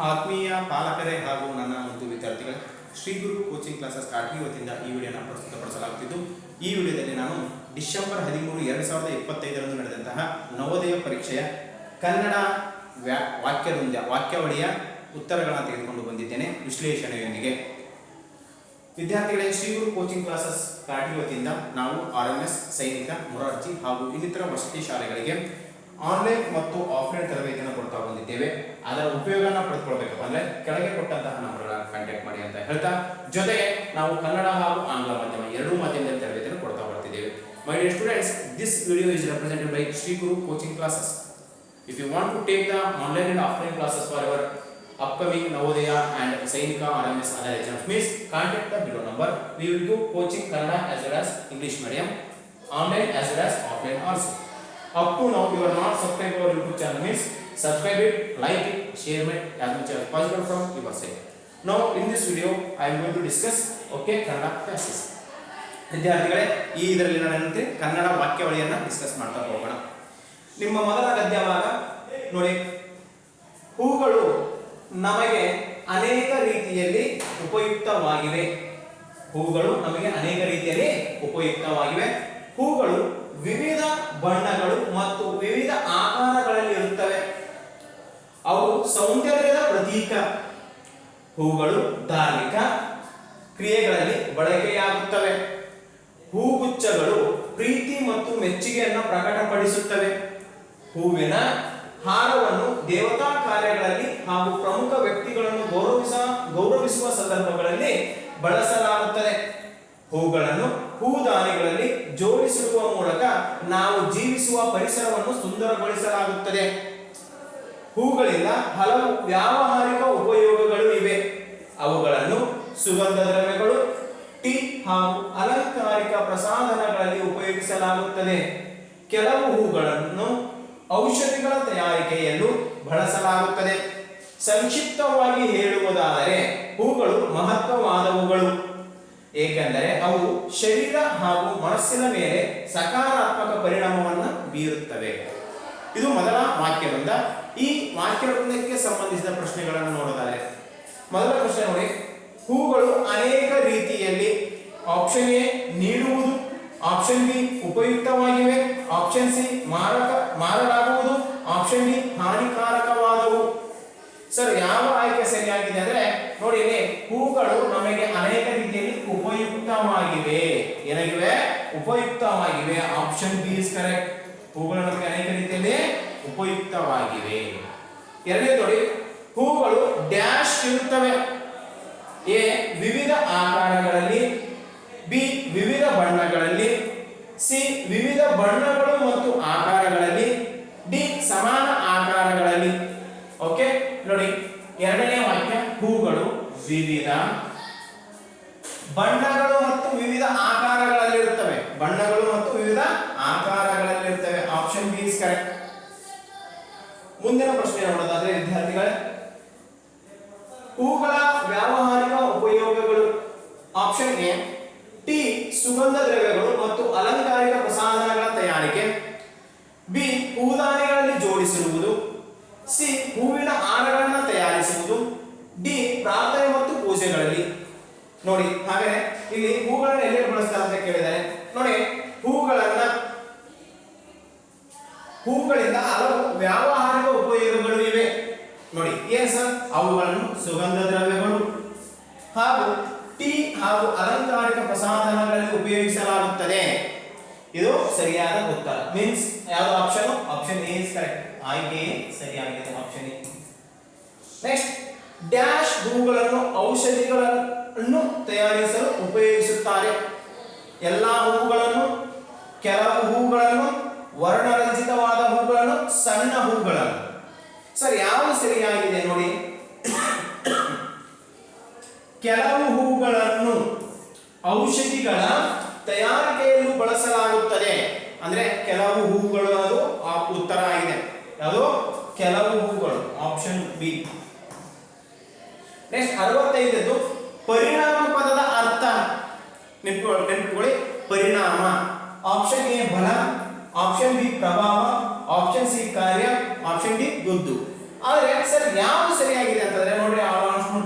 ಆತ್ಮೀಯ ಪಾಲಕರೇ ಹಾಗೂ ನನ್ನ ಒಂದು ವಿದ್ಯಾರ್ಥಿಗಳೇ, ಶ್ರೀ ಗುರು ಕೋಚಿಂಗ್ ಕ್ಲಾಸಸ್ ಕಾಟ್ಗಿ ವತಿಯಿಂದ ಈ ವಿಡಿಯೋನ ಪ್ರಸ್ತುತಪಡಿಸಲಾಗುತ್ತಿದ್ದು, ಈ ವಿಡಿಯೋದಲ್ಲಿ ನಾನು ಡಿಸೆಂಬರ್ 13, 2025 ನಡೆದಂತಹ ನವೋದಯ ಪರೀಕ್ಷೆಯ ಕನ್ನಡ ವಾಕ್ಯವಳಿಯ ಉತ್ತರಗಳನ್ನು ತೆಗೆದುಕೊಂಡು ಬಂದಿದ್ದೇನೆ ವಿಶ್ಲೇಷಣೆಯೊಂದಿಗೆ. ವಿದ್ಯಾರ್ಥಿಗಳೇ, ಶ್ರೀ ಗುರು ಕೋಚಿಂಗ್ ಕ್ಲಾಸಸ್ ಕಾಟ್ಗಿ ವತಿಯಿಂದ ನಾವು RMS, ಸೈನಿಕ, ಮೊರಾರ್ಜಿ ಹಾಗೂ ಇನ್ನಿತರ ವಸತಿ ಶಾಲೆಗಳಿಗೆ ಆನ್ಲೈನ್ ಮತ್ತು ಆಫ್ಲೈನ್ ತರಬೇತಿಯನ್ನು ಕೊಡ್ತಾ ಬಂದಿದ್ದೇವೆ. ಅದರ ಉಪಯೋಗನ ಪಡೆದುಕೊಳ್ಬೇಕಪ್ಪ ಅಂದರೆ ಕೆಳಗೆ ಕೊಟ್ಟಂತಹ ನಂಬರ್ಗಳನ್ನು ಕಾಂಟ್ಯಾಕ್ಟ್ ಮಾಡಿ ಅಂತ ಹೇಳ್ತಾ, ಜೊತೆಗೆ ನಾವು ಕನ್ನಡ ಹಾಗೂ ಆಂಗ್ಲ ಮಾಧ್ಯಮ ಎರಡೂ ಮಾಧ್ಯಮದಲ್ಲಿ ತರಬೇತಿಯನ್ನು ಕೊಡ್ತಾ ಬರ್ತಿದ್ದೇವೆ. My dear students, this video is represented by Sri Guru Coaching Classes. If you want to take the online and offline classes for our upcoming Navodaya and Sainika RMS other exams, please contact the below number. We will do coaching Kannada as well as English medium, online as well as offline also. Up to now, you are not subscribed our YouTube channel, means subscribe it, like it, share it as much as possible from your side. Now, in this video, I am going to discuss Kannada classes. ವಿದ್ಯಾರ್ಥಿಗಳೇ, ಈ ಇದರಲ್ಲಿ ನಾನು Kannada ವಾಕ್ಯವಳಿಯನ್ನು discuss ಮಾಡ್ತಾ ಹೋಗೋಣ. ನಿಮ್ಮ ಮೊದಲ ಗದ್ಯವಾಗ ನೋಡಿ, ಹೂಗಳು ನಮಗೆ ಅನೇಕ ರೀತಿಯಲ್ಲಿ ಉಪಯುಕ್ತವಾಗಿವೆ. ಹೂಗಳು ನಮಗೆ ಅನೇಕ ರೀತಿಯಲ್ಲಿ ಉಪಯುಕ್ತವಾಗಿವೆ. ಹೂಗಳು ವಿವಿಧ ಬಣ್ಣಗಳು ಮತ್ತು ವಿವಿಧ ಆಕಾರಗಳಲ್ಲಿ ಇರುತ್ತವೆ. ಅವು ಸೌಂದರ್ಯದ ಪ್ರತೀಕ. ಹೂಗಳು ಧಾರ್ಮಿಕ ಕ್ರಿಯೆಗಳಲ್ಲಿ ಬಳಕೆಯಾಗುತ್ತವೆ. ಹೂಗುಚ್ಛಗಳು ಪ್ರೀತಿ ಮತ್ತು ಮೆಚ್ಚುಗೆಯನ್ನು ಪ್ರಕಟಪಡಿಸುತ್ತವೆ. ಹೂವಿನ ಹಾರವನ್ನು ದೇವತಾ ಕಾರ್ಯಗಳಲ್ಲಿ ಹಾಗೂ ಪ್ರಮುಖ ವ್ಯಕ್ತಿಗಳನ್ನು ಗೌರವಿಸುವ ಸಂದರ್ಭಗಳಲ್ಲಿ ಬಳಸಲಾಗುತ್ತದೆ. ಹೂಗಳನ್ನು ಹೂದಾನಿಗಳಲ್ಲಿ ಜೋಡಿಸಿರುವ ಮೂಲಕ ನಾವು ಜೀವಿಸುವ ಪರಿಸರವನ್ನು ಸುಂದರಗೊಳಿಸಲಾಗುತ್ತದೆ. ಹೂಗಳಿಂದ ಹಲವು ವ್ಯಾವಹಾರಿಕ ಉಪಯೋಗಗಳು ಇವೆ. ಅವುಗಳನ್ನು ಸುಗಂಧ ದ್ರವ್ಯಗಳು, ಟೀ ಹಾಗೂ ಅಲಂಕಾರಿಕ ಪ್ರಸಾಧನಗಳಲ್ಲಿ ಉಪಯೋಗಿಸಲಾಗುತ್ತದೆ. ಕೆಲವು ಹೂಗಳನ್ನು ಔಷಧಿಗಳ ತಯಾರಿಕೆಯಲ್ಲೂ ಬಳಸಲಾಗುತ್ತದೆ. ಸಂಕ್ಷಿಪ್ತವಾಗಿ ಹೇಳುವುದಾದರೆ, ಹೂಗಳು ಮಹತ್ವವಾದವುಗಳು, ಏಕೆಂದರೆ ಅವು ಶರೀರ ಹಾಗೂ ಮನಸ್ಸಿನ ಮೇಲೆ ಸಕಾರಾತ್ಮಕ ಪರಿಣಾಮವನ್ನು ಬೀರುತ್ತವೆ. ಇದು ಮೊದಲ ವಾಕ್ಯವೃಂದ. ಈ ವಾಕ್ಯವೃಂದಕ್ಕೆ ಸಂಬಂಧಿಸಿದ ಪ್ರಶ್ನೆಗಳನ್ನು ನೋಡೋದಾದರೆ, ಮೊದಲ ಪ್ರಶ್ನೆ ನೋಡಿ, ಹೂಗಳು ಅನೇಕ ರೀತಿಯಲ್ಲಿ. ಆಪ್ಷನ್ ಎ ನೀಡುವುದು, ಆಪ್ಷನ್ ಬಿ ಉಪಯುಕ್ತವಾಗಿವೆ, ಆಪ್ಷನ್ ಸಿ ಮಾರಲಾಗುವುದು, ಆಪ್ಷನ್ ಡಿ ಹಾನಿಕಾರಕವಾದವು. ಸರ್, ಯಾವ ಆಯ್ಕೆ ಸರಿಯಾಗಿದೆ ಅಂದ್ರೆ ನೋಡಿ, ಇಲ್ಲಿ ಹೂಗಳು ನಮಗೆ ಅನೇಕ ರೀತಿಯಲ್ಲಿ ಉಪಯುಕ್ತವಾಗಿವೆ. ಏನಾಗಿವೆ? ಉಪಯುಕ್ತವಾಗಿವೆ. Option B is correct. ಹೂಗಳು ನಮಗೆ ಅನೇಕ ರೀತಿಯಲ್ಲಿ ಉಪಯುಕ್ತವಾಗಿವೆ. ಎರಡನೇ ನೋಡಿ, ಹೂಗಳು ಡ್ಯಾಶ್ ಇರುತ್ತವೆ. ಎ ವಿವಿಧ ಆಕಾರಗಳಲ್ಲಿ, ಬಿ ವಿವಿಧ ಬಣ್ಣಗಳಲ್ಲಿ, ಸಿ ವಿವಿಧ ಬಣ್ಣಗಳು ಮತ್ತು ಆಕಾರಗಳಲ್ಲಿ, ಡಿ ಸಮಾನ ಆಕಾರಗಳಲ್ಲಿ. ಓಕೆ ನೋಡಿ, ಎರಡನೇ ವಾಕ್ಯ, ಹೂಗಳು ವಿವಿಧ ಬಣ್ಣಗಳು ಮತ್ತು ವಿವಿಧ ಆಕಾರಗಳಲ್ಲಿರುತ್ತವೆ. ಬಣ್ಣಗಳು ಮತ್ತು ವಿವಿಧ ಆಕಾರಗಳಲ್ಲಿರುತ್ತವೆ. Option B is correct. ಮುಂದಿನ ಪ್ರಶ್ನೆ ನೋಡೋದಾದ್ರೆ ವಿದ್ಯಾರ್ಥಿಗಳೇ, ಹೂಗಳ ವ್ಯಾವಹಾರಿಕ ಉಪಯೋಗಗಳು. ಆಪ್ಷನ್ ಎ ಟೀ, ಸುಗಂಧ ದ್ರವ್ಯಗಳು ಮತ್ತು ಅಲಂಕಾರಿಕ ಪ್ರಸಾಧನಗಳ ತಯಾರಿಕೆ, ಬಿ ಹೂದಾನಿಗಳಲ್ಲಿ ಜೋಡಿಸಿರುವುದು, ಸಿ ಹೂವಿನ ಹಾರಗಳನ್ನು ತಯಾರಿಸುವುದು, ಡಿ ಪ್ರಾರ್ಥನೆ ಮತ್ತು ಪೂಜೆಗಳಲ್ಲಿ. ನೋಡಿ, ಹಾಗಾದ್ರೆ ಇಲ್ಲಿ ಹೂಗಳನ್ನು ಎಲ್ಲಿ ಬಳಸ್ತಾರೆ ಅಂತ ಕೇಳಿದರೆ ನೋಡಿ, ಹೂಗಳಿಂದ ಹಲವು ವ್ಯಾವಹಾರಿಕ ಉಪಯೋಗಗಳು ಇವೆ. ನೋಡಿ, ಏನ್ ಸರ್? ಅವುಗಳನ್ನು ಸುಗಂಧ ದ್ರವ್ಯಗಳು ಹಾಗೂ ಟೀ ಹಾಗೂ ಅಲಂಕಾರಿಕ ಪ್ರಸಾಧನಗಳಲ್ಲಿ ಉಪಯೋಗಿಸಲಾಗುತ್ತದೆ. ಇದು ಸರಿಯಾದ ಉತ್ತರ. ಮೀನ್ಸ್ ಯಾವುದು option? Option A is correct. ಆಯ್ಕೆ ಸರಿಯಾಗಿದೆ, ಆಪ್ಷನ್ ಎ. ನೆಕ್ಸ್ಟ್, ಡ್ಯಾಶ್ ಹೂಗಳನ್ನು ಔಷಧಿಗಳನ್ನು ತಯಾರಿಸಲು ಉಪಯೋಗಿಸುತ್ತಾರೆ. ಎಲ್ಲಾ ಹೂಗಳನ್ನು, ಕೆಲವು ಹೂಗಳನ್ನು, ವರ್ಣರಂಜಿತವಾದ ಹೂಗಳನ್ನು, ಸಣ್ಣ ಹೂಗಳನ್ನು. ಸರ್, ಯಾವುದು ಸರಿಯಾಗಿದೆ ನೋಡಿ? ಕೆಲವು ಹೂಗಳನ್ನು ಔಷಧಿಗಳ ತಯಾರಿಕೆಯಲ್ಲೂ ಬಳಸಲಾಗುತ್ತದೆ. ಅಂದ್ರೆ ಕೆಲವು ಹೂಗಳು, ಅದು ಉತ್ತರ ಆಗಿದೆ. ಯಾವುದು? ಕೆಲವು ಹೂಗಳು. Option B. ನೆಕ್ಸ್ಟ್ 65ದ್ದು, ಪರಿಣಾಮ ಪದದ ಅರ್ಥ. ನೆನಪಿಟ್ಕೊಳ್ಳಿ, ಪರಿಣಾಮ. ಆಪ್ಷನ್ ಎ ಬಲ, ಆಪ್ಷನ್ ಬಿ ಪ್ರಭಾವ, ಆಪ್ಷನ್ ಸಿ ಕಾರ್ಯ, ಆಪ್ಷನ್ ಡಿ ಗುದ್ದು. ಆದರೆ ಸರ್ ಯಾವುದು ಸರಿಯಾಗಿದೆ ಅಂತಂದ್ರೆ ನೋಡ್ರಿ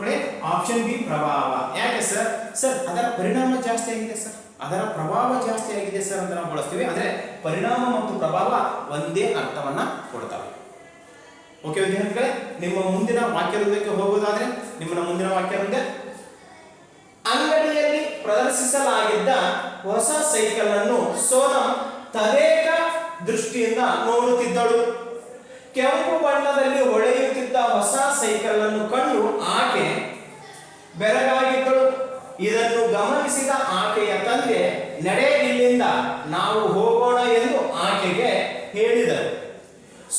ಕಡೆ ಆಪ್ಷನ್ ಬಿ ಪ್ರಭಾವ. ಯಾಕೆ ಸರ್? ಸರ್ ಅದರ ಪರಿಣಾಮ ಜಾಸ್ತಿ ಆಗಿದೆ ಸರ್, ಅದರ ಪ್ರಭಾವ ಜಾಸ್ತಿ ಆಗಿದೆ ಸರ್ ಅಂತ ನಾವು ಬಳಸ್ತೀವಿ. ಅಂದ್ರೆ ಪರಿಣಾಮ ಮತ್ತು ಪ್ರಭಾವ ಒಂದೇ ಅರ್ಥವನ್ನ ಕೊಡ್ತವೆ. ಓಕೆ ವಿದ್ಯಾರ್ಥಿಗಳೇ, ನಿಮ್ಮ ಮುಂದಿನ ವಾಕ್ಯವೃಂದಕ್ಕೆ ಹೋಗುವುದಾದ್ರೆ ನಿಮ್ಮ ಮುಂದಿನ ವಾಕ್ಯವೃಂದ, ಅಂಗಡಿಯಲ್ಲಿ ಪ್ರದರ್ಶಿಸಲಾಗಿದ್ದ ಹೊಸ ಸೈಕಲ್ ಅನ್ನು ಸೋನಂ ತದೇಕ ದೃಷ್ಟಿಯಿಂದ ನೋಡುತ್ತಿದ್ದಳು. ಕೆಂಪು ಬಣ್ಣದಲ್ಲಿ ಹೊಳೆಯುತ್ತಿದ್ದ ಹೊಸ ಸೈಕಲ್ ಅನ್ನು ಕಂಡು ಆಕೆ ಬೆರಗಾಗಿದ್ದಳು. ಇದನ್ನು ಗಮನಿಸಿದ ಆಕೆಯ ತಂದೆ ನಡೆ ಇಲ್ಲಿಂದ, ನಾವು ಹೋಗೋಣ ಎಂದು ಆಕೆಗೆ ಹೇಳಿದರು.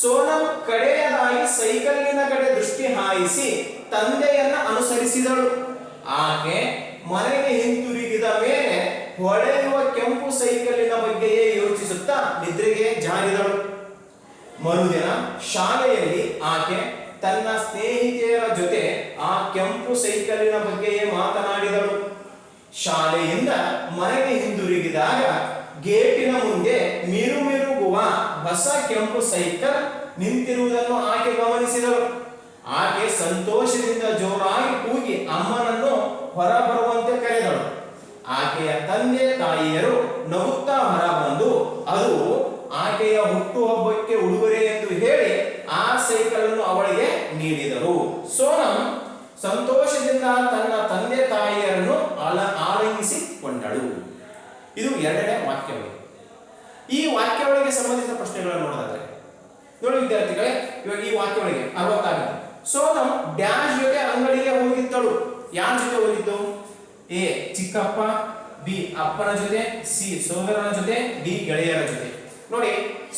ಸೋನಂ ಕಡೆಯದಾಗಿ ಸೈಕಲ್ಲಿನ ಕಡೆ ದೃಷ್ಟಿ ಹಾಯಿಸಿ ತಂದೆಯನ್ನ ಅನುಸರಿಸಿದಳು. ಆಕೆ ಮನೆಗೆ ಹಿಂತಿರುಗಿದ ಮೇಲೆ ಹೊಳೆಯುವ ಕೆಂಪು ಸೈಕಲ್ಲಿನ ಬಗ್ಗೆಯೇ ಯೋಚಿಸುತ್ತಾ ನಿದ್ರೆಗೆ ಜಾರಿದಳು. ಮರುದಿನ ಶಾಲೆಯಲ್ಲಿ ಆಕೆ ತನ್ನ ಸ್ನೇಹಿತೆಯರ ಜೊತೆ ಆ ಕೆಂಪು ಸೈಕಲ್ಲಿನ ಬಗ್ಗೆಯೇ ಮಾತನಾಡಿದಳು. ಶಾಲೆಯಿಂದ ಮನೆಗೆ ಹಿಂದಿರುಗಿದಾಗ ಗೇಟಿನ ಮುಂದೆ ಮಿರುಮಿರುಗುವ ಹೊಸ ಕೆಂಪು ಸೈಕಲ್ ನಿಂತಿರುವುದನ್ನು ಆಕೆ ಗಮನಿಸಿದಳು. ಆಕೆ ಸಂತೋಷದಿಂದ ಜೋರಾಗಿ ಕೂಗಿ ಅಮ್ಮನನ್ನು ಹೊರಬರುವಂತೆ ಕರೆದಳು. ಆಕೆಯ ತಂದೆ ತಾಯಿಯರು ನಗುತ್ತಾ ಹೊರಬಂದು ಅದು ಆಕೆಯ ಹುಟ್ಟುಹಬ್ಬಕ್ಕೆ ಉಡುಗೊರೆ ಎಂದು ಹೇಳಿ ಆ ಸೈಕಲ್ ಅನ್ನು ಅವಳಿಗೆ ನೀಡಿದರು. ಸೋನಂ ಸಂತೋಷದಿಂದ ತನ್ನ ತಂದೆ ತಾಯಿಯರನ್ನು ಆಲಿಂಗಿಸಿಕೊಂಡಳು. ಇದು ಎರಡನೇ ವಾಕ್ಯಗಳು. ಈ ವಾಕ್ಯಗಳಿಗೆ ಸಂಬಂಧಿಸಿದ ಪ್ರಶ್ನೆಗಳನ್ನು ನೋಡಿದರೆ ನೋಡಿ ವಿದ್ಯಾರ್ಥಿಗಳೇ, ಇವಾಗ ಈ ವಾಕ್ಯಗಳಿಗೆ ಅರ್ಥವಾಗುತ್ತೆ. ಸೋನಂ ಡ್ಯಾಶ್ ಜೊತೆ ಅಂಗಡಿಗೆ ಹೋಗಿದ್ದಳು. ಯಾರ ಜೊತೆ ಹೋಗಿದ್ದು? ಎ ಚಿಕ್ಕಪ್ಪ, ಬಿ ಅಪ್ಪನ ಜೊತೆ, ಸಿ ಸೋದರನ ಜೊತೆ, ಡಿ ಗೆಳೆಯರ ಜೊತೆ. ನೋಡಿ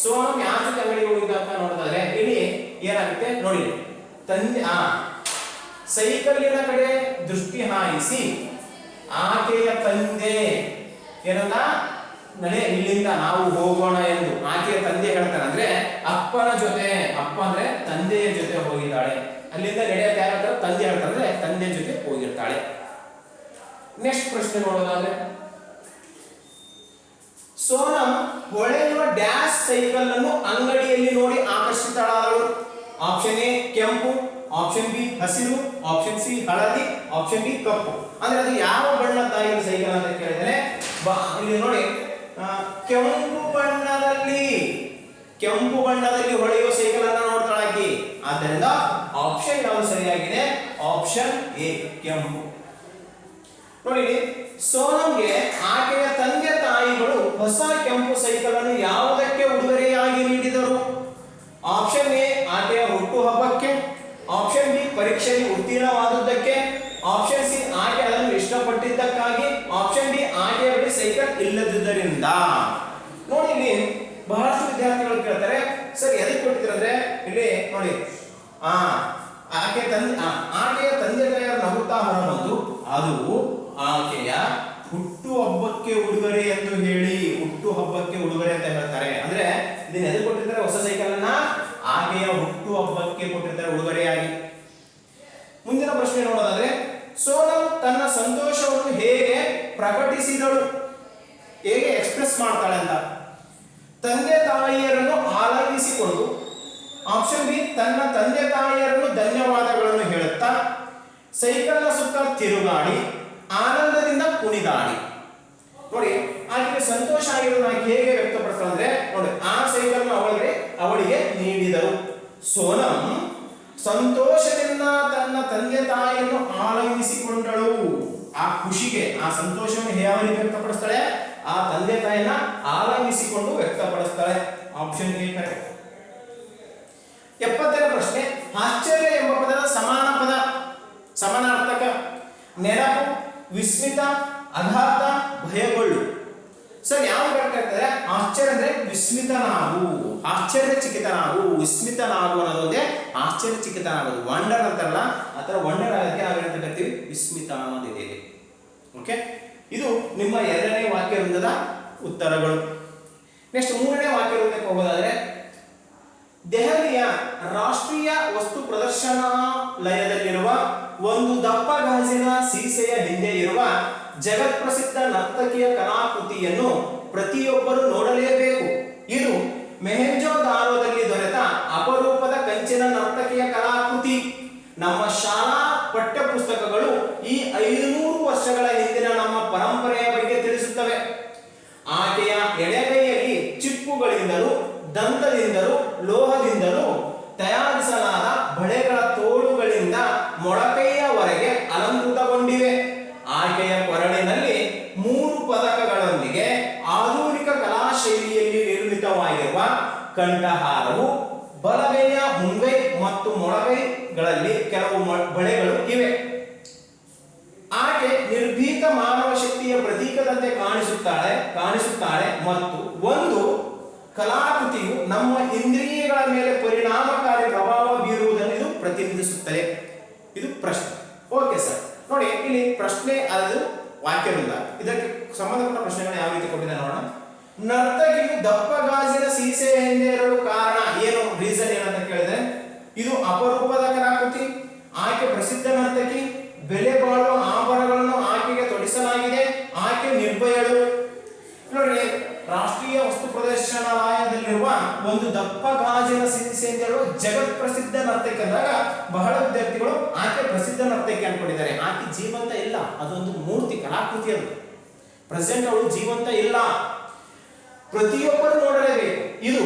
ಸೋನಂ ಯಾರ ಜೊತೆ ಅಂಗಡಿಗೆ ಹೋಗಿದ್ದ ಅಂತ ನೋಡಿದ್ರೆ ಇಲ್ಲಿ ಏನಾಗುತ್ತೆ ನೋಡಿ, ತಂದೆ ಸೈಕಲ್ಲಿನ ಕಡೆ ದೃಷ್ಟಿ ಹಾಯಿಸಿ ಆಕೆಯ ತಂದೆ ಏನಲ್ಲ, ನಡೆ ಇಲ್ಲಿಂದ ನಾವು ಹೋಗೋಣ ಎಂದು ಆಕೆಯ ತಂದೆ ಹೇಳ್ತಾನೆ. ಅಂದ್ರೆ ಅಪ್ಪನ ಜೊತೆ, ಅಪ್ಪ ಅಂದ್ರೆ ತಂದೆಯ ಜೊತೆ ಹೋಗಿದ್ದಾಳೆ. ಅಲ್ಲಿಂದ ನಡೆಯಕ್ಕೆ ಯಾರು ತಂದೆ ಹೇಳ್ತಾರೆ, ಅಂದ್ರೆ ತಂದೆ ಜೊತೆ ಹೋಗಿರ್ತಾಳೆ. ನೆಕ್ಸ್ಟ್ ಪ್ರಶ್ನೆ ನೋಡೋದಾದ್ರೆ, ಸೋನಂ ಹೊಳೆಯುವ ಡ್ಯಾಶ್ ಸೈಕಲ್ ಅನ್ನು ಅಂಗಡಿಯಲ್ಲಿ ನೋಡಿ ಆಕರ್ಷಿತಳಾದಳು. ಆಪ್ಷನ್ ಎ ಕೆಂಪು, ಆಪ್ಷನ್ ಬಿ ಹಸಿರು, ಆಪ್ಷನ್ ಸಿ ಹಳದಿ, ಆಪ್ಷನ್ ಡಿ ಕಪ್ಪು. ಅಂದ್ರೆ ಅದು ಯಾವ ಬಣ್ಣದ್ದಾಗಿರೋ ಸೈಕಲ್ ಅಂತ ಕೇಳಿದರೆ ಇಲ್ಲಿ ನೋಡಿ, ಕೆಂಪು ಬಣ್ಣದಲ್ಲಿ ಹೊಳೆಯುವ ಸೈಕಲ್ ಅನ್ನು ನೋಡ್ತಾಳಾಕಿ. ಆದ್ದರಿಂದ ಆಪ್ಷನ್ ಯಾವುದು ಸರಿಯಾಗಿದೆ? ಆಪ್ಷನ್ ಎ ಕೆಂಪು. ನೋಡಿ, ಸೋನಂಗೆ ಆಕೆಯ ತಂದೆ ತಾಯಿಗಳು ಹೊಸ ಕೆಂಪು ಸೈಕಲ್ ಅನ್ನು ಯಾವುದಕ್ಕೆ ಉಡುಗೊರೆಯಾಗಿ ನೀಡಿದರು? ಆಪ್ಷನ್ ಎ ಆಕೆಯ ಹುಟ್ಟುಹಬ್ಬಕ್ಕೆ, ಆಪ್ಷನ್ ಬಿ ಪರೀಕ್ಷೆಯಲ್ಲಿ ಉತ್ತೀರ್ಣವಾದದ್ದಕ್ಕೆ, ಆಪ್ಷನ್ ಸಿ ಆಕೆ ಅದನ್ನು ಇಷ್ಟಪಟ್ಟಿದ್ದಕ್ಕಾಗಿ, ಆಪ್ಷನ್ ಡಿ ಆಕೆಯ ಬಳಿ ಸೈಕಲ್ ಇಲ್ಲದಿದ್ದರಿಂದ. ನೋಡಿ ಇಲ್ಲಿ ಬಹಳಷ್ಟು ವಿದ್ಯಾರ್ಥಿಗಳು ಕೇಳ್ತಾರೆ, ಸರ್ ಎದಕ್ಕೆ ಕೊಟ್ಟಿದ್ರಂದ್ರೆ ಇಲ್ಲಿ ನೋಡಿ, ಆಕೆಯ ತಂದೆ ತಾಯಿಯರು ನಗುತ್ತಾ ಹೊರಬಂದು ಅದು ಆಕೆಯ ಹುಟ್ಟುಹಬ್ಬಕ್ಕೆ ಉಡುಗೊರೆ ಎಂದು ಹೇಳಿ, ಹುಟ್ಟುಹಬ್ಬಕ್ಕೆ ಉಡುಗೊರೆ ಅಂತ ಹೇಳ್ತಾರೆ. ಅಂದ್ರೆ ಇದನ್ನ ಎಲ್ಲಿ ಕೊಟ್ಟಿರ್ತಾರೆ? ಹೊಸ ಸೈಕಲ್ ಅನ್ನ ಆಕೆಯ ಹುಟ್ಟುಹಬ್ಬಕ್ಕೆ ಕೊಟ್ಟಿರ್ತಾರೆ ಉಡುಗೊರೆಯಾಗಿ. ಮುಂದಿನ ಪ್ರಶ್ನೆ ನೋಡೋದಾದ್ರೆ, ಸೋನಂ ತನ್ನ ಸಂತೋಷವನ್ನು ಹೇಗೆ ಪ್ರಕಟಿಸಿದಳು, ಹೇಗೆ ಎಕ್ಸ್ಪ್ರೆಸ್ ಮಾಡ್ತಾಳೆ ಅಂತ? ತಂದೆ ತಾಯಿಯರನ್ನು ಆಲಂಗಿಸಿಕೊಂಡು, ಆಪ್ಷನ್ ಬಿ ತನ್ನ ತಂದೆ ತಾಯಿಯರನ್ನು ಧನ್ಯವಾದಗಳನ್ನು ಹೇಳುತ್ತಾ, ಸೈಕಲ್ನ ಸುತ್ತ ತಿರುಗಾಡಿ, ಆನಂದದಿಂದ ಕುಣಿದಾಡಿ. ನೋಡಿ ಆಕೆಗೆ ಸಂತೋಷ ಆಗಿರೋದು ಆಕೆ ಹೇಗೆ ವ್ಯಕ್ತಪಡಿಸ್ತಾಳೆ ಅಂದ್ರೆ ನೋಡಿ, ಆ ಸೈಕಲ್ ಅವಳಿಗೆ ನೀಡಿದರು. ಸೋನಂ ಸಂತೋಷದಿಂದ ತನ್ನ ತಂದೆ ತಾಯಿಯನ್ನು ಆಲಂಗಿಸಿಕೊಂಡಳು. ಆ ಖುಷಿಗೆ, ಆ ಸಂತೋಷವನ್ನು ಯಾವ ರೀತಿ ವ್ಯಕ್ತಪಡಿಸ್ತಾಳೆ? ಆ ತಂದೆ ತಾಯಿಯನ್ನ ಆಲಂಗಿಸಿಕೊಂಡು ವ್ಯಕ್ತಪಡಿಸ್ತಾಳೆ. Option A correct. 70ನೇ ಪ್ರಶ್ನೆ, ಆಶ್ಚರ್ಯ ಎಂಬ ಪದದ ಸಮಾನಾರ್ಥಕ ನೆನಪು, ವಿಸ್ಮಿತ, ಆಘಾತ, ಭಯಗೊಳ್ಳು. ಸರ್ ಯಾವ ಕರೆಕ್ಟ್ ಆಗ್ತದೆ? ಆಶ್ಚರ್ಯ ಅಂದ್ರೆ ವಿಸ್ಮಿತನಾಗು, ಆಶ್ಚರ್ಯಚಕಿತನಾಗು. ವಿಸ್ಮಿತನಾಗು ಅನ್ನೋದೇ ಆಶ್ಚರ್ಯಚಕಿತನಾಗೋದು, ವಂಡರ್ ಅಂತಾರಲ್ಲ ಆ ಥರ ವಂಡರ್ ಆಗೋದಕ್ಕೆ ನಾವೇನಂತ ಕರಿತೀವಿ? ವಿಸ್ಮಿತ ಅನ್ನೋದಿದೆ. ಓಕೆ, ಇದು ನಿಮ್ಮ ಎರಡನೇ ವಾಕ್ಯ ವೃಂದದ ಉತ್ತರಗಳು. ನೆಕ್ಸ್ಟ್ ಮೂರನೇ ವಾಕ್ಯ ವೃಂದಕ್ಕೆ ಹೋಗೋದಾದ್ರೆ, ದೆಹಲಿಯ ರಾಷ್ಟ್ರೀಯ ವಸ್ತು ಪ್ರದರ್ಶನಾಲಯದಲ್ಲಿರುವ ಒಂದು ದಪ್ಪ ಗಾಜಿನ ಸೀಸೆಯ ಹಿಂದೆ ಇರುವ ಜಗತ್ಪ್ರಸಿದ್ಧ ನರ್ತಕಿಯ ಕಲಾಕೃತಿಯನ್ನು ಪ್ರತಿಯೊಬ್ಬರು ನೋಡಲೇಬೇಕು. ಇದು ಮೊಹೆಂಜೊದಾರೊದಲ್ಲಿ ದೊರೆತ ಅಪರೂಪದ ಕಂಚಿನ ನರ್ತಕಿಯ ಕಲಾಕೃತಿ. ಆಕೆಯ ಎಡಗೈಯಲ್ಲಿ ಚಿಪ್ಪುಗಳಿಂದಲೂ ದಂತದಿಂದಲೂ ಲೋಹದಿಂದಲೂ ತಯಾರಿಸಲಾದ ಬಳೆಗಳ ತೋಳುಗಳಿಂದ ಮೊಳಕೈಯವರೆಗೆ ಅಲಂಕೃತಗೊಂಡಿವೆ. ಆಕೆಯ ಕೊರಳಿನಲ್ಲಿ 3 ಪದಕಗಳೊಂದಿಗೆ ಆಧುನಿಕ ಕಲಾಶೈಲಿಯಲ್ಲಿ ನಿರ್ಮಿತವಾಗಿರುವ ಕಂಠಹಾರವು ಬಲಗೈಯ ಮುಂಗೈ ಮತ್ತು ಮೊಳಗೈಗಳಲ್ಲಿ ಕೆಲವು ಬಳೆಗಳು ಇವೆ. ಆಕೆ ನಿರ್ಭೀತ ಮಾನವ ಶಕ್ತಿಯ ಪ್ರತೀಕದಂತೆ ಕಾಣಿಸುತ್ತಾಳೆ ಮತ್ತು ಒಂದು ಕಲಾಕೃತಿಯು ನಮ್ಮ ಇಂದ್ರಿಯಗಳ ಮೇಲೆ ಪರಿಣಾಮಕಾರಿ ಪ್ರಭಾವ ಬೀರುವುದನ್ನು ಇದು ಪ್ರತಿನಿಧಿಸುತ್ತದೆ. ಇದು ಪ್ರಶ್ನೆ. ಓಕೆ ಸರ್, ನೋಡಿ ಇಲ್ಲಿ ಪ್ರಶ್ನೆ ಅದು ವಾಕ್ಯವಿಲ್ಲ. ಇದಕ್ಕೆ ಸಂಬಂಧಪಟ್ಟ ಪ್ರಶ್ನೆಗಳು ಯಾವ ರೀತಿ ಕೊಟ್ಟಿದೆ ನೋಡೋಣ. ನರ್ತಕಿಯು ದಪ್ಪ ಗಾಜಿನ ಸೀಸೆ ಎಂದಿರಲು ಕಾರಣ ಏನು? ರೀಸನ್ ಏನಂತ ಕೇಳಿದ್ರೆ, ಇದು ಅಪರೂಪದ ಕಲಾಕೃತಿ, ಆಕೆ ಪ್ರಸಿದ್ಧ ನರ್ತಕಿ, ಬೆಲೆ ಬಾಳುವ ಆಭರಣಗಳನ್ನು ಆಕೆಗೆ ತೊಡಿಸಲಾಗಿದೆ, ಆಕೆ ನಿರ್ಭಯಳು. ನೋಡಿ, ರಾಷ್ಟ್ರೀಯ ವಸ್ತು ಪ್ರದರ್ಶನಾಲಯದಲ್ಲಿರುವ ಒಂದು ದಪ್ಪ ಗಾಜಿನ ಸೀಸೆ ಎಂದಿರಲು ಜಗತ್ ಪ್ರಸಿದ್ಧ ನರ್ತಕಿ ಅಂದಾಗ ಬಹಳ ವಿದ್ಯಾರ್ಥಿಗಳು ಆಕೆ ಪ್ರಸಿದ್ಧ ನರ್ತಕಿ ಅನ್ಕೊಂಡಿದ್ದಾರೆ. ಆಕೆ ಜೀವಂತ ಇಲ್ಲ, ಅದೊಂದು ಮೂರ್ತಿ, ಕಲಾಕೃತಿ. ಅದು ಪ್ರೆಸೆಂಟ್ ಅವಳು ಜೀವಂತ ಇಲ್ಲ. ಪ್ರತಿಯೊಬ್ಬರು ನೋಡಲೇಬೇಕು. ಇದು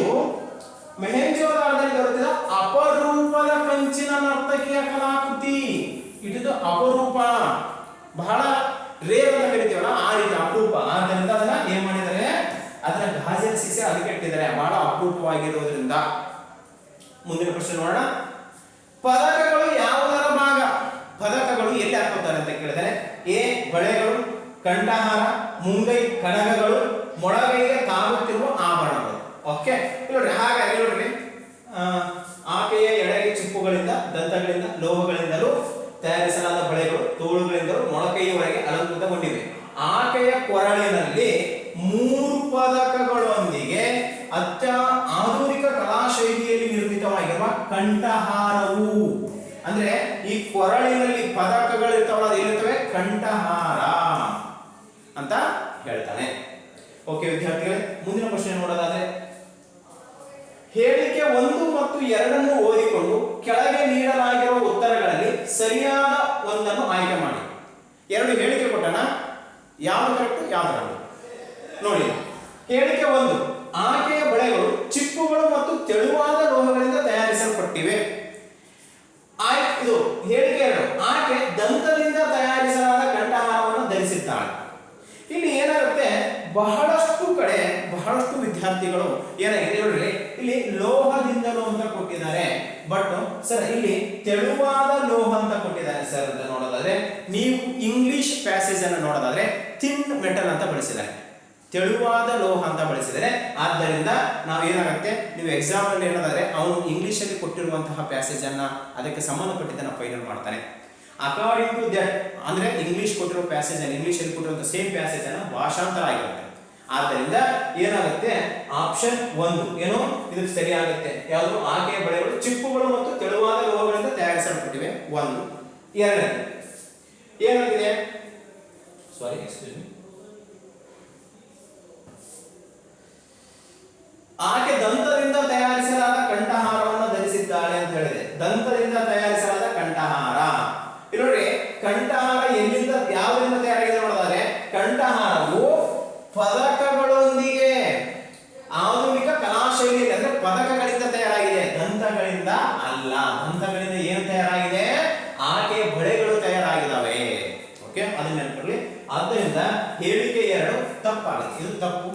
ಮೊಹೆಂಜೋದಾರೊದಲ್ಲಿ ದೊರೆತಿದ ಅಪರೂಪದ ಕಂಚಿನ ನರ್ತಕಿಯ ಕಲಾಕೃತಿ. ಇದು ಅಪರೂಪ, ಬಹಳ ರೇರ್ ಅಂತ ಕರಿತೀವಲ್ಲ, ಆ ರೀತಿ ಅಪರೂಪ. ಆದ್ದರಿಂದ ಅದನ್ನ ಏನ್ ಮಾಡಿದ್ದಾರೆ, ಅದನ್ನ ಗಾಜಿನ ಸೀಸೆ ಅದಕ್ಕೆ ಇಟ್ಟಿದ್ದಾರೆ, ಬಹಳ ಅಪರೂಪವಾಗಿರೋದ್ರಿಂದ. ಮುಂದಿನ ಪ್ರಶ್ನೆ ನೋಡೋಣ. ಪದಕಗಳು ಯಾವುದರ ಭಾಗ? ಪದಕಗಳು ಎಲ್ಲಿ ಹಾಕೋತಾರೆ ಅಂತ ಕೇಳಿದರೆ, ಎ ಬಳೆಗಳು, ಕಂಠಹಾರ, ಮುಂಗೈ ಕಡಗಗಳು, ಮೊಳಗೈಗೆ ತಾಗುತ್ತಿರುವ ಆಭರಣಗಳು. ಓಕೆ, ನೋಡಿ ಹಾಗಾಗಿ ನೋಡ್ರಿ, ಆಕೆಯ ಎಡಗೈ ಚಿಪ್ಪುಗಳಿಂದ ದಂತಗಳಿಂದ ಲೋಹಗಳಿಂದಲೂ ತಯಾರಿಸಲಾದ ಬಳೆಗಳು ತೋಳುಗಳಿಂದಲೂ ಮೊಳಕೈಯವರೆಗೆ ಅಲಂಕೃತಗೊಂಡಿವೆ. ಆಕೆಯ ಕೊರಳಿನಲ್ಲಿ 3 ಪದಕಗಳೊಂದಿಗೆ ಆಧುನಿಕ ಕಲಾಶೈಲಿಯಲ್ಲಿ ನಿರ್ಮಿತವಾಗಿರುವ ಕಂಠಹಾರವು, ಅಂದ್ರೆ ಈ ಕೊರಳಿನಲ್ಲಿ ಪದಕಗಳು ಇರ್ತಾವಲ್ಲ, ಅದೇನಿರ್ತವೆ ಕಂಠಹಾರ ಅಂತ ಹೇಳ್ತಾನೆ. ಓಕೆ ವಿದ್ಯಾರ್ಥಿಗಳೇ, ಮುಂದಿನ ಪ್ರಶ್ನೆ ನೋಡೋದಾದ್ರೆ, ಹೇಳಿಕೆ 1 ಮತ್ತು 2 ಓದಿಕೊಂಡು ಕೆಳಗೆ ನೀಡಲಾಗಿರುವ ಉತ್ತರಗಳಲ್ಲಿ ಸರಿಯಾದ ಒಂದನ್ನು ಆಯ್ಕೆ ಮಾಡಿ. 2 ಹೇಳಿಕೆ ಕೊಟ್ಟಣ, ಯಾವುದು ಕರೆಕ್ಟ್ ಯಾವುದು ರಾಂಗ್ ನೋಡಿ. ಹೇಳಿಕೆ 1, ಆಕೆಯ ಬಳೆಗಳು ಚಿಪ್ಪುಗಳು ಮತ್ತು ತೆಳುವಾದ ಲೋಹಗಳಿಂದ ತಯಾರಿಸಲ್ಪಟ್ಟಿವೆ. ಇದು ಹೇಳಿಕೆ 2, ಆಕೆ ದಂತದಿಂದ ತಯಾರಿಸಲಾದ ಕಂಠಹಾರವನ್ನು ಧರಿಸಿದ್ದಾಳೆ. ಇಲ್ಲಿ ಏನಾಗುತ್ತೆ, ಬಹಳಷ್ಟು ಕಡೆ ಬಹಳಷ್ಟು ವಿದ್ಯಾರ್ಥಿಗಳು ಏನಾಗಿದೆ ನೋಡ್ರಿ, ಇಲ್ಲಿ ಲೋಹದಿಂದಲೂ ಅಂತ ಕೊಟ್ಟಿದ್ದಾರೆ, ಬಟ್ ಸರ್ ಇಲ್ಲಿ ತೆಳುವಾದ ಲೋಹ ಅಂತ ಕೊಟ್ಟಿದ್ದಾರೆ ಸರ್ ಅಂತ ನೋಡೋದಾದ್ರೆ, ನೀವು ಇಂಗ್ಲಿಷ್ ಪ್ಯಾಸೇಜ್ ಅನ್ನು ನೋಡೋದಾದ್ರೆ ಥಿನ್ ಮೆಟಲ್ ಅಂತ ಬಳಸಿದ್ದಾರೆ, ತೆಳುವಾದ ಲೋಹ ಅಂತ ಬಳಸಿದರೆ. ಆದ್ದರಿಂದ ನಾವೇನಾಗುತ್ತೆ, ನೀವು ಎಕ್ಸಾಮ್ ಅಲ್ಲಿ ಹೇಳೋದಾದ್ರೆ ಅವನು ಇಂಗ್ಲಿಷ್ ಅಲ್ಲಿ ಕೊಟ್ಟಿರುವಂತಹ ಪ್ಯಾಸೇಜ್ ಅನ್ನ ಅದಕ್ಕೆ ಸಂಬಂಧಪಟ್ಟಿದ್ದನ್ನ ಫೈನಲ್ ಮಾಡ್ತಾನೆ. ಅಕಾರ್ಡಿಂಗ್ ಟು ದಟ್, ಅಂದ್ರೆ ಇಂಗ್ಲಿಷ್ ಕೊಟ್ಟಿರೋ ಪ್ಯಾಸೇಜ್ ಅನ್ನು, ಇಂಗ್ಲಿಷ್ ಅಲ್ಲಿ ಕೊಟ್ಟಿರುವಂತಹ ಸೇಮ್ ಪ್ಯಾಸೇಜ್ ಅನ್ನು ಭಾಷಾಂತರ ಆಗಿರುತ್ತೆ. ಆದ್ದರಿಂದ ಏನಾಗುತ್ತೆ, ಆಪ್ಷನ್ 1 ಏನು ಇದಕ್ಕೆ ಸರಿ ಆಗುತ್ತೆ. ಯಾವುದು? ಆಕೆಯ ಬಳೆಗಳು ಚಿಪ್ಪುಗಳು ಮತ್ತು ತೆಳುವಾದ ಲೋಹಗಳಿಂದ ತಯಾರಿಸಲ್ಪಟ್ಟಿವೆ. 1. 2 ಏನಾಗಿದೆ, ಸಾರಿ ಎಕ್ಸ್ಕ್ಯೂಸ್ ಮೀ, ಆಕೆ ದಂತದಿಂದ ತಯಾರಿಸಲಾದ ಕಂಠಹಾರವನ್ನು ಧರಿಸಿದ್ದಾಳೆ ಅಂತ ಹೇಳಿದೆ. ದಂತದಿಂದ ತಯಾರಿಸಲಾದ ಕಂಠಹಾರ. ಇಲ್ಲಿ ನೋಡಿ, ಕಂಠಹಾರ ಎಲ್ಲಿಂದ ಯಾವುದರಿಂದ ತಯಾರಾಗಿದೆ ನೋಡೋದಾದ್ರೆ, ಕಂಠಹಾರವು ಪದಕಗಳೊಂದಿಗೆ ಆಧುನಿಕ ಕಲಾಶೈಲಿಯಲ್ಲಿ, ಅಂದ್ರೆ ಪದಕಗಳಿಂದ ತಯಾರಾಗಿದೆ, ದಂತಗಳಿಂದ ಅಲ್ಲ. ದಂತಗಳಿಂದ ಏನು ತಯಾರಾಗಿದೆ? ಆಕೆಯ ಬಳೆಗಳು ತಯಾರಾಗಿದ್ದಾವೆ. ಓಕೆ, ಅದನ್ನ ನೆನಪಿರಲಿ. ಆದ್ದರಿಂದ ಹೇಳಿಕೆ 2 ತಪ್ಪಾಗುತ್ತೆ, ಇದು ತಪ್ಪು.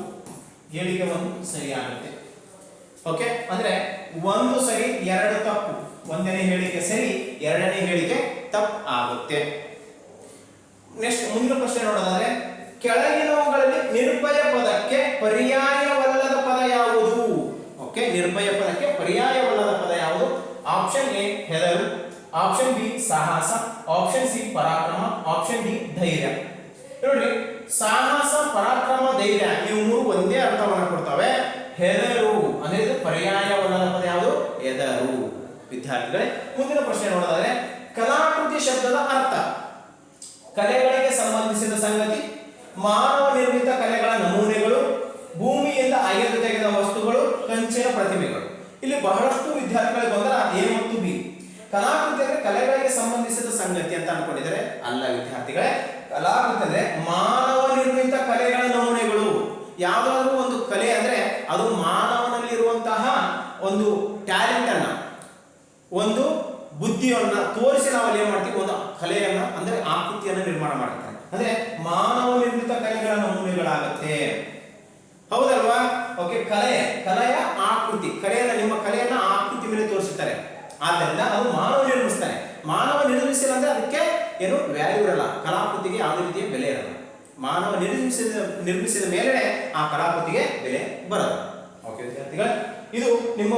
ಹೇಳಿಕೆ 1 ಸರಿಯಾಗುತ್ತೆ. ಓಕೆ, ಅಂದ್ರೆ 1 ಸರಿ 2 ತಪ್ಪು. 1ನೇ ಹೇಳಿಕೆ ಸರಿ, 2ನೇ ಹೇಳಿಕೆ ತಪ್ಪು ಆಗುತ್ತೆ. ನೆಕ್ಸ್ಟ್ ಮುಂದಿನ ಪ್ರಶ್ನೆ ನೋಡೋದಾದ್ರೆ, ಕೆಳಗಿನವುಗಳಲ್ಲಿ ನಿರ್ಭಯ ಪದಕ್ಕೆ ಪರ್ಯಾಯವಲ್ಲದ ಪದ ಯಾವುದು? ಓಕೆ, ನಿರ್ಭಯ ಪದಕ್ಕೆ ಪರ್ಯಾಯವಲ್ಲದ ಪದ ಯಾವುದು? ಆಪ್ಷನ್ ಎ ಹೆದರು, ಆಪ್ಷನ್ ಬಿ ಸಾಹಸ, ಆಪ್ಷನ್ ಸಿ ಪರಾಕ್ರಮ, ಆಪ್ಷನ್ ಡಿ ಧೈರ್ಯ. ನೋಡ್ರಿ, ಸಾಹಸ, ಪರಾಕ್ರಮ, ಧೈರ್ಯ ಇವು 3 ಒಂದೇ ಅರ್ಥವನ್ನು ಕೊಡ್ತವೆ. ಹೆದರು ಅಂದ್ರೆ ಇದು ಪರ್ಯಾಯವಲ್ಲದ ಪದ ಯಾವುದು? ಹೆದರು. ವಿದ್ಯಾರ್ಥಿಗಳೇ, ಮುಂದಿನ ಪ್ರಶ್ನೆ ನೋಡೋದಾದ್ರೆ, ಕಲಾಕೃತಿ ಶಬ್ದದ ಅರ್ಥ ಕಲೆಗಳಿಗೆ ಸಂಬಂಧಿಸಿದ ಸಂಗತಿ, ಮಾನವ ನಿರ್ಮಿತ ಕಲೆಗಳ ನಮೂನೆಗಳು, ಭೂಮಿಯಿಂದ ಅಗೆದು ತೆಗೆದ ವಸ್ತುಗಳು, ಕಂಚಿನ ಪ್ರತಿಮೆಗಳು. ಇಲ್ಲಿ ಬಹಳಷ್ಟು ವಿದ್ಯಾರ್ಥಿಗಳಿಗೆ ಗೊಂದಲ ಎ ಮತ್ತು ಬಿ. ಕಲಾಕೃತಿ ಅಂದ್ರೆ ಕಲೆಗಳಿಗೆ ಸಂಬಂಧಿಸಿದ ಸಂಗತಿ ಅಂತ ಅನ್ಕೊಂಡಿದ್ದಾರೆ. ಅಲ್ಲ ವಿದ್ಯಾರ್ಥಿಗಳೇ, ಕಲಾಕೃತಿ ಅಂದ್ರೆ ಮಾನವ ನಿರ್ಮಿತ ಕಲೆಗಳ ನಮೂನೆಗಳು. ಯಾವುದಾದ್ರೂ ಒಂದು ಕಲೆ ಅಂದರೆ ಅದು ಮಾನವನಲ್ಲಿರುವಂತಹ ಒಂದು ಟ್ಯಾಲೆಂಟ್ ಅನ್ನ, ಒಂದು ಬುದ್ಧಿಯನ್ನ ತೋರಿಸಿ ನಾವು ಅಲ್ಲಿ ಏನ್ ಮಾಡ್ತೀವಿ, ಒಂದು ಕಲೆಯನ್ನ ಅಂದ್ರೆ ಆಕೃತಿಯನ್ನು ನಿರ್ಮಾಣ ಮಾಡ್ತಾರೆ. ಅಂದ್ರೆ ಮಾನವ ನಿರ್ಮಿತ ಕಲೆಗಳ ನಮೂನೆಗಳಾಗತ್ತೆ, ಹೌದಲ್ವಾ? ಓಕೆ, ಕಲೆಯ ಆಕೃತಿ, ನಿಮ್ಮ ಕಲೆಯನ್ನ ಆಕೃತಿ ಮೇಲೆ ತೋರಿಸುತ್ತಾರೆ. ಆದ್ದರಿಂದ ಅದು ಮಾನವ ನಿರ್ಮಿಸ್ತಾನೆ. ಮಾನವ ನಿರ್ಮಿಸಿಲ್ಲ ಅಂದ್ರೆ ಅದಕ್ಕೆ ಏನು ವ್ಯಾಲ್ಯೂ ಇರಲ್ಲ, ಕಲಾಕೃತಿಗೆ ಯಾವುದೇ ರೀತಿಯ ಬೆಲೆ ಇರಲ್ಲ. ಮಾನವ ನಿರ್ಮಿಸಿದ ಮೇಲೆ ಆ ಕಲಾಕೃತಿಗೆ ಬೆಲೆ ಬರಲ್ಲ. ಓಕೆ ವಿದ್ಯಾರ್ಥಿಗಳೇ, ಇದು ನಿಮ್ಮ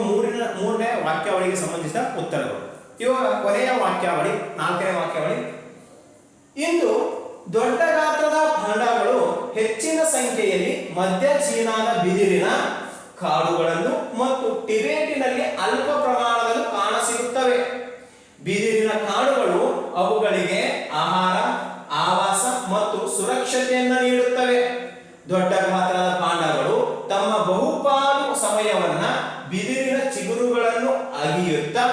ಮೂರನೇ ವಾಕ್ಯಾವಳಿಗೆ ಸಂಬಂಧಿಸಿದ ಉತ್ತರಗಳು. ಇವಾಗ ಕೊನೆಯ ವಾಕ್ಯಾವಳಿ, 4ನೇ ವಾಕ್ಯಾವಳಿ. ಇಂದು ದೊಡ್ಡ ಗಾತ್ರದ ಪಾಂಡಾಗಳು ಹೆಚ್ಚಿನ ಸಂಖ್ಯೆಯಲ್ಲಿ ಮಧ್ಯ ಚೀನಾದ ಬಿದಿರಿನ ಕಾಡುಗಳನ್ನು ಮತ್ತು ಟಿಬೇಟಿನಲ್ಲಿ ಅಲ್ಪ ಪ್ರಮಾಣದಲ್ಲಿ ಕಾಣಸಿಗುತ್ತವೆ. ಬಿದಿರಿನ ಕಾಡುಗಳು ಅವುಗಳಿಗೆ ಆಹಾರ, ಆವಾಸ ಮತ್ತು ಸುರಕ್ಷತೆಯನ್ನು ನೀಡುತ್ತವೆ. ದೊಡ್ಡ ಗಾತ್ರದ ಪಾಂಡಗಳು ತಮ್ಮ ಬಹುಪಾಲು ಸಮಯವನ್ನ ಬಿದಿರಿನ ಚಿಗುರುಗಳನ್ನು ಅಗಿಯುತ್ತಾ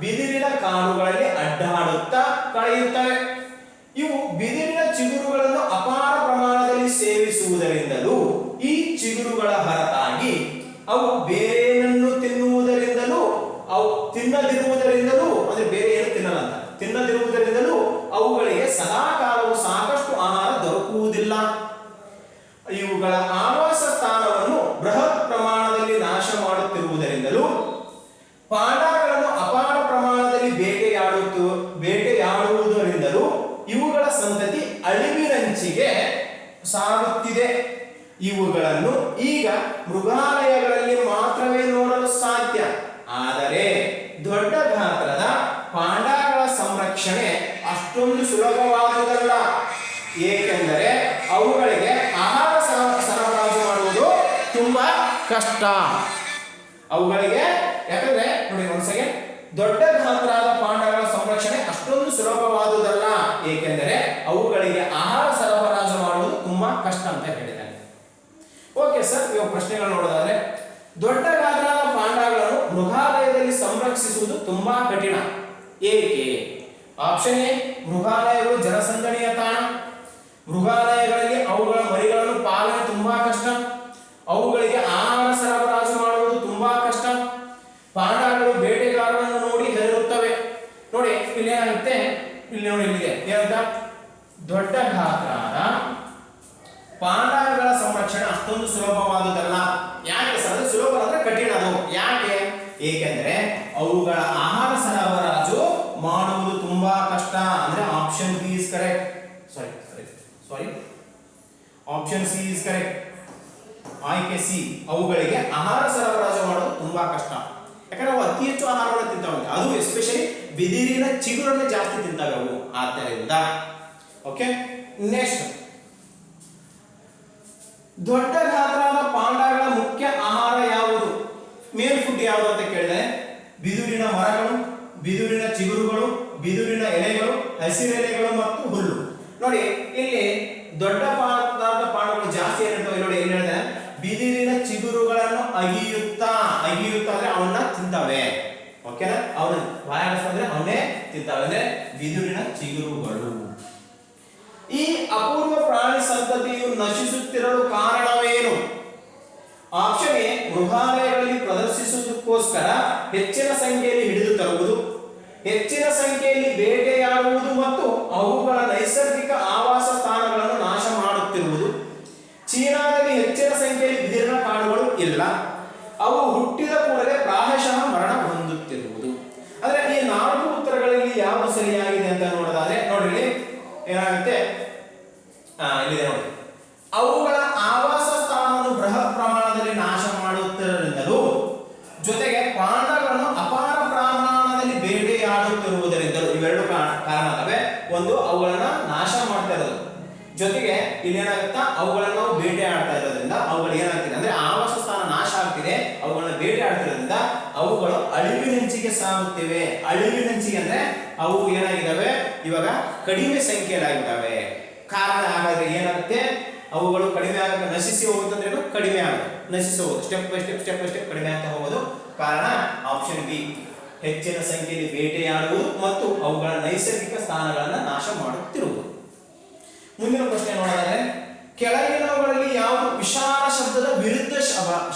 ಬಿದಿರಿನ ಕಾಡುಗಳಲ್ಲಿ ಅಡ್ಡಾಡುತ್ತಾ ಕಳೆಯುತ್ತವೆ. ಇವು ಬಿದಿರಿನ ಚಿಗುರುಗಳನ್ನು ಅಪಾರ ಪ್ರಮಾಣದಲ್ಲಿ ಸೇವಿಸುವುದರಿಂದಲೂ ಈ ಚಿಗುರುಗಳ ಹೊರತಾಗಿ ಅವು ಬೇರೇನನ್ನು ತಿನ್ನುವುದರಿಂದಲೂ ತಿನ್ನದಿರುವುದರಿಂದಲೂ, ಅಂದ್ರೆ ಬೇರೆ ಏನು ತಿನ್ನಲ್ಲ, ತಿನ್ನದಿರುವುದರಿಂದಲೂ ಅವುಗಳಿಗೆ ಸದಾಕಾಲವು ಸಾಕಷ್ಟು ಆಹಾರ ದೊರಕುವುದಿಲ್ಲ. ಇವುಗಳ ಆವಾಸ ಸ್ಥಾನವನ್ನು ಬೃಹತ್ ಪ್ರಮಾಣದಲ್ಲಿ ನಾಶ ಮಾಡುತ್ತಿರುವುದರಿಂದಲೂ ಪಾಂಡಗಳನ್ನು ಅಪಾರ ಪ್ರಮಾಣದಲ್ಲಿ ಬೇಟೆಯಾಡುವುದರಿಂದಲೂ ಇವುಗಳ ಸಂತತಿ ಅಳಿವಿನಂಚಿಗೆ ಸಾಗುತ್ತಿದೆ. ಇವುಗಳನ್ನು ಈಗ ಮೃಗಾಲಯಗಳಲ್ಲಿ ಮಾತ್ರವೇ ನೋಡಲು ಸಾಧ್ಯ. ಆದರೆ ದೊಡ್ಡ ಗಾತ್ರದ ಪಾಂಡಗಳ ಸಂರಕ್ಷಣೆ ಅಷ್ಟೊಂದು ಸುಲಭವಾದುದಲ್ಲ, ಏಕೆಂದರೆ ಅವುಗಳಿಗೆ ಆಹಾರ ಸರಬರಾಜು ಮಾಡುವುದು ತುಂಬಾ ಕಷ್ಟ. ಅವುಗಳಿಗೆ ಯಾಕಂದ್ರೆ ನೋಡಿ, ಒಂದು ಸೆಕೆಂಡ್, ದೊಡ್ಡ ಗಾತ್ರದ ಪಾಂಡಗಳ ಸಂರಕ್ಷಣೆ ಅಷ್ಟೊಂದು ಸುಲಭವಾದುದಲ್ಲ, ಏಕೆಂದರೆ ಅವುಗಳಿಗೆ ಆಹಾರ ಸರಬರಾಜು ಮಾಡುವುದು ತುಂಬಾ ಕಷ್ಟ ಅಂತ ಹೇಳಿದ್ದಾರೆ. ಓಕೆ ಸರ್, ಇವಾಗ ಪ್ರಶ್ನೆಗಳು ನೋಡೋದಾದ್ರೆ, ದೊಡ್ಡ ಗಾತ್ರದ ಪಾಂಡಗಳನ್ನು ಮೃಗಾಲಯದಲ್ಲಿ ಸಂರಕ್ಷಿಸುವುದು ತುಂಬಾ ಕಠಿಣ. ಏಕೆ? ಆಪ್ಷನ್ ಎ, ಮೃಗಾಲಯಗಳು ಜನಸಂದಣಿಯ ತಾಣ. ಮೃಗಾಲಯಗಳಲ್ಲಿ ಅವುಗಳ ಮರಿಗಳನ್ನು ಪಾಲನೆ ತುಂಬಾ ಕಷ್ಟ. ಅವುಗಳಿಗೆ ಆಹಾರ ಸರಬರಾಜು ಮಾಡುವುದು ತುಂಬಾ ಕಷ್ಟ. ಪಾಂಡಗಳು ಬೇಟೆಗಾರರನ್ನು ನೋಡಿ ಹೆದರುತ್ತವೆ. ನೋಡಿ ಇಲ್ಲಿ ಏನಾಗುತ್ತೆ, ಇಲ್ಲಿ ನೋಡಿ ಇಲ್ಲಿದೆ ಏನಂತ, ದೊಡ್ಡ ಗಾತ್ರದ ಪಾಂಡಗಳ ಸಂರಕ್ಷಣೆ ಅಷ್ಟೊಂದು ಸುಲಭವಾದುದಲ್ಲ. ಯಾಕೆ ಸರ್? ಸುಲಭ ಅಂದ್ರೆ ಕಠಿಣ. ಅದು ಯಾಕೆ? ಏಕೆಂದರೆ ಅವುಗಳ ಆಹಾರ ಸರಬರಾಜು ಮಾಡುವುದು ತುಂಬಾ ಕಷ್ಟ. ಅಂದ್ರೆ option B is correct. Sorry option C is correct. ಆಯ್ಕೆ ಸಿ, ಅವುಗಳಿಗೆ ಆಹಾರ ಸರಬರಾಜು ಮಾಡೋದು ತುಂಬಾ ಕಷ್ಟ. ಯಾಕಂದ್ರೆ ಅವು ಅತಿ ಹೆಚ್ಚು ಆಹಾರವನ್ನು ತಿಂತಾವೆ, ಅದು ಎಸ್ಪೆಷಲಿ ಬಿದಿರಿನ ಚಿಗುರನ್ನು ಜಾಸ್ತಿ ತಿಂತಾವೆ ಅವು. ಆದ್ದರಿಂದ ಓಕೆ, ನೆಕ್ಸ್ಟ್, ದೊಡ್ಡ ಗಾತ್ರದ ಪಾಂಡಗಳ ಮುಖ್ಯ ಆಹಾರ ಯಾವುದು? ಮೇನ್ ಫುಡ್ ಯಾವುದು ಅಂತ ಕೇಳಿದ್ರೆ ಬಿದುರಿನ ಮರಗಳು, ಬಿದುರಿನ ಚಿಗುರುಗಳು, ಬಿದುರಿನ ಎಲೆಗಳು, ಹಸಿರೆಲೆಗಳು ಮತ್ತು ಹುಲ್ಲು. ನೋಡಿ ಇಲ್ಲಿ ದೊಡ್ಡ ಪಾಂಡಗಳು ಜಾಸ್ತಿ ಏನಿರ್ತವೆ ನೋಡಿ, ಏನ್ ಹೇಳಿದ್ರೆ ಬಿದಿರಿನ ಚಿಗುರುಗಳನ್ನು ಅಗಿಯುತ್ತಾ ಅಂದ್ರೆ ಅವನ್ನ ತಿಂತವೆ. ಓಕೆನಾ? ಅವನ್ನ ಬಾಯಾಡಿಸಿದ್ರೆ ಅವನ್ನೇ ತಿಂತವೆ, ಅಂದ್ರೆ ಬಿದಿರಿನ ಚಿಗುರುಗಳು. ಈ ಅಪೂರ್ವ ಪ್ರಾಣಿ ಸಂತತಿಯು ನಶಿಸುತ್ತಿರಲು ಕಾರಣವೇನು? ಆಪ್ಷನ್ ಎ, ಮೃಗಾಲಯಗಳಲ್ಲಿ ಪ್ರದರ್ಶಿಸುವುದಕ್ಕೋಸ್ಕರ ಹೆಚ್ಚಿನ ಸಂಖ್ಯೆಯಲ್ಲಿ ಹಿಡಿದು ತರುವುದು, ಹೆಚ್ಚಿನ ಸಂಖ್ಯೆಯಲ್ಲಿ ಬೇಟೆಯಾಡುವುದು ಮತ್ತು ಅವುಗಳ ನೈಸರ್ಗಿಕ ಆವಾಸ ಸ್ಥಾನಗಳನ್ನು ನಾಶ ಮಾಡುತ್ತಿರುವುದು. ಚೀನಾದಲ್ಲಿ ಹೆಚ್ಚಿನ ಸಂಖ್ಯೆಯಲ್ಲಿ ಬಿದಿರಿನ ಕಾಡುಗಳು ಇಲ್ಲ, ಅವು ಹುಟ್ಟಿದ ಕೂಡಲೇ ಪ್ರಾಯಶಃ ಮರಣ ಹೊಂದುತ್ತಿರುವುದು. ಅಂದ್ರೆ ಈ 4 ಉತ್ತರಗಳಲ್ಲಿ ಯಾವುದು ಸರಿಯಾಗಿದೆ ಅಂತ ನೋಡೋದಾದ್ರೆ ನೋಡ್ರಿ ಏನಾಗುತ್ತೆ, ಇಲ್ಲಿದೆ ನೋಡಿ, ಅವುಗಳ ಆವಾಸ ಸ್ಥಾನವನ್ನು ಬೃಹತ್ ಪ್ರಮಾಣದಲ್ಲಿ ನಾಶ ಮಾಡುತ್ತಿರುವುದರಿಂದಲೂ ಜೊತೆಗೆ ಪಾಂಡಗಳನ್ನು ಅಪಾರ ಪ್ರಮಾಣದಲ್ಲಿ ಬೇಟೆಯಾಡುತ್ತಿರುವುದರಿಂದಲೂ, ಇವೆರಡು ಕಾರಣ ಇದಾವೆ. ಒಂದು, ಅವುಗಳನ್ನ ನಾಶ ಮಾಡ್ತಾ ಇರೋದು, ಜೊತೆಗೆ ಇಲ್ಲೇನಾಗುತ್ತಾ ಅವುಗಳನ್ನು ನಾವು ಬೇಟೆ ಆಡ್ತಾ ಇರೋದ್ರಿಂದ ಅವುಗಳು ಏನಾಗ್ತಿದೆ ಅಂದ್ರೆ ಆವಾಸ ಸ್ಥಾನ ನಾಶ ಆಗ್ತಿದೆ. ಅವುಗಳನ್ನ ಬೇಟೆ ಆಡ್ತಿರೋದ್ರಿಂದ ಅವುಗಳು ಅಳಿವಿನಂಚಿಗೆ ಸಾಗುತ್ತಿವೆ. ಅಳಿವಿನಂಚಿಗೆ ಅಂದ್ರೆ ಅವು ಏನಾಗಿದ್ದಾವೆ ಇವಾಗ ಕಡಿಮೆ ಸಂಖ್ಯೆಯಲ್ಲಾಗಿದ್ದಾವೆ. ಕಾರಣ ಹಾಗಾದ್ರೆ ಏನಾಗುತ್ತೆ, ಅವುಗಳು ಕಡಿಮೆ ಆಗ ನಶಿಸಿ ಹೋಗುತ್ತಂದ್ರೆ ಕಡಿಮೆ ಆಗುತ್ತೆ, ನಶಿಸಿ ಹೋಗುತ್ತೆ, ಸ್ಟೆಪ್ ಬೈ ಸ್ಟೆಪ್ ಕಡಿಮೆ ಆಗ್ತಾ ಹೋಗೋದು. ಕಾರಣ ಆಪ್ಷನ್ ಬಿ, ಹೆಚ್ಚಿನ ಸಂಖ್ಯೆಯಲ್ಲಿ ಬೇಟೆಯಾಡುವುದು ಮತ್ತು ಅವುಗಳ ನೈಸರ್ಗಿಕ ಸ್ಥಾನಗಳನ್ನು ನಾಶ ಮಾಡುತ್ತಿರುವುದು. ಮುಂದಿನ ಪ್ರಶ್ನೆ ನೋಡಿದರೆ, ಕೆಳಗಿನವುಗಳಲ್ಲಿ ಯಾವುದು ವಿಶಾಲ ಶಬ್ದ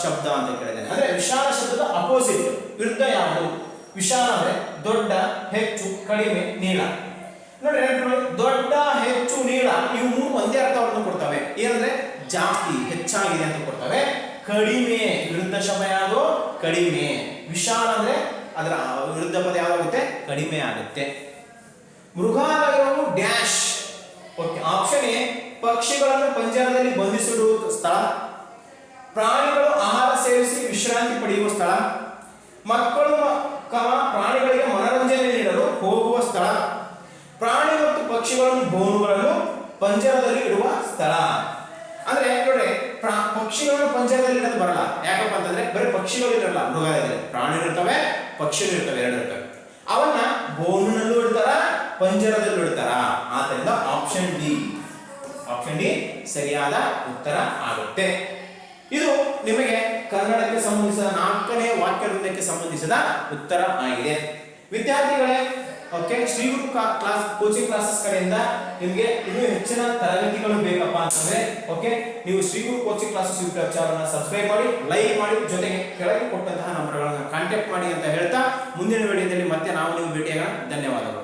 ಶಬ್ದ ಅಂತ ಕೇಳಿದ್ದೇನೆ. ಅಂದ್ರೆ ವಿಶಾಲ ಶಬ್ದದ ಅಪೋಸಿಟ್ ವಿರುದ್ಧ ಯಾವುದು? ವಿಶಾಲ ಅಂದ್ರೆ ದೊಡ್ಡ, ಹೆಚ್ಚು, ಕಡಿಮೆ, ನೀಳ. ನೋಡಿ ದೊಡ್ಡ, ಹೆಚ್ಚು, ನೀಳ ಇವು ಮೂರು ಒಂದೇ ಅರ್ಥವನ್ನು ಕೊಡ್ತವೆ. ಏನಂದ್ರೆ ಜಾಸ್ತಿ, ಹೆಚ್ಚಾಗಿದೆ ಅಂತ ಕೊಡ್ತವೆ. ಕಡಿಮೆ ವಿರುದ್ಧ ಶಬ್ದ ಯಾವುದು? ಕಡಿಮೆ. ವಿಶಾಲ ಅಂದ್ರೆ ಅದರ ವಿರುದ್ಧ ಪದ ಯಾವಾಗುತ್ತೆ? ಕಡಿಮೆ ಆಗುತ್ತೆ. ಮೃಗಾಲಯವು ಡ್ಯಾಶ್. ಓಕೆ, ಆಪ್ಷನ್ ಎ ಪಕ್ಷಿಗಳನ್ನು ಪಂಜರದಲ್ಲಿ ಬಂಧಿಸಿಡುವ ಸ್ಥಳ, ಪ್ರಾಣಿಗಳು ಆಹಾರ ಸೇವಿಸಿ ವಿಶ್ರಾಂತಿ ಪಡೆಯುವ ಸ್ಥಳ, ಮಕ್ಕಳು ಪ್ರಾಣಿಗಳಿಗೆ ಮನರಂಜನೆ ನೀಡಲು ಹೋಗುವ ಸ್ಥಳ, ಪ್ರಾಣಿ ಮತ್ತು ಪಕ್ಷಿಗಳನ್ನು ಬೋನುಗಳನ್ನು ಪಂಜರದಲ್ಲಿ ಇಡುವ ಸ್ಥಳ. ಅಂದ್ರೆ ನೋಡಿ, ಪಕ್ಷಿಗಳನ್ನು ಪಂಜರದಲ್ಲಿ ಇಡೋದು ಬರಲ್ಲ. ಯಾಕಪ್ಪ ಅಂತಂದ್ರೆ ಬರೀ ಪಕ್ಷಿಗಳು ಇರಲ್ಲ ಮೃಗಾಲಯದಲ್ಲಿ, ಪ್ರಾಣಿಗಳು ಇರ್ತವೆ, ಪಕ್ಷಿಗಳು ಇರ್ತವೆ, ಎರಡು ಇರ್ತವೆ. ಅವನ್ನ ಬೋನಿನಲ್ಲೂ ಇಡ್ತಾರ, ಪಂಜರದಲ್ಲೂ ಇಡ್ತಾರ. ಆದ್ದರಿಂದ ಆಪ್ಷನ್ ಡಿ ಸರಿಯಾದ ಉತ್ತರ ಆಗುತ್ತೆ. ಇದು ನಿಮಗೆ ಕನ್ನಡಕ್ಕೆ ಸಂಬಂಧಿಸಿದ 4ನೇ ವಾಕ್ಯವೃಂದಕ್ಕೆ ಸಂಬಂಧಿಸಿದ ಉತ್ತರ ಆಗಿದೆ. ವಿದ್ಯಾರ್ಥಿಗಳೇ, ಓಕೆ, ಶ್ರೀ ಗುರು ಕ್ಲಾಸ್ ಕೋಚಿಂಗ್ ಕ್ಲಾಸಸ್ ಕಡೆಯಿಂದ ನಿಮಗೆ ಇನ್ನೂ ಹೆಚ್ಚಿನ ತರಗತಿಗಳು ಬೇಕಪ್ಪ ಅಂತಂದ್ರೆ ಓಕೆ, ನೀವು ಶ್ರೀ ಗುರು ಕೋಚಿಂಗ್ ಕ್ಲಾಸಸ್ ಯೂಟ್ಯೂಬ್ ಚಾನಲ್ ಅನ್ನು ಸಬ್ಸ್ಕ್ರೈಬ್ ಮಾಡಿ, ಲೈಕ್ ಮಾಡಿ, ಜೊತೆಗೆ ಕೆಳಗೆ ಕೊಟ್ಟಂತಹ ನಂಬರ್ಗಳನ್ನು ಕಾಂಟ್ಯಾಕ್ಟ್ ಮಾಡಿ ಅಂತ ಹೇಳ್ತಾ ಮುಂದಿನ ವಿಡಿಯೋದಲ್ಲಿ ಮತ್ತೆ ನಾವು ನೀವು ಭೇಟಿಯಾಗೋಣ. ಧನ್ಯವಾದಗಳು.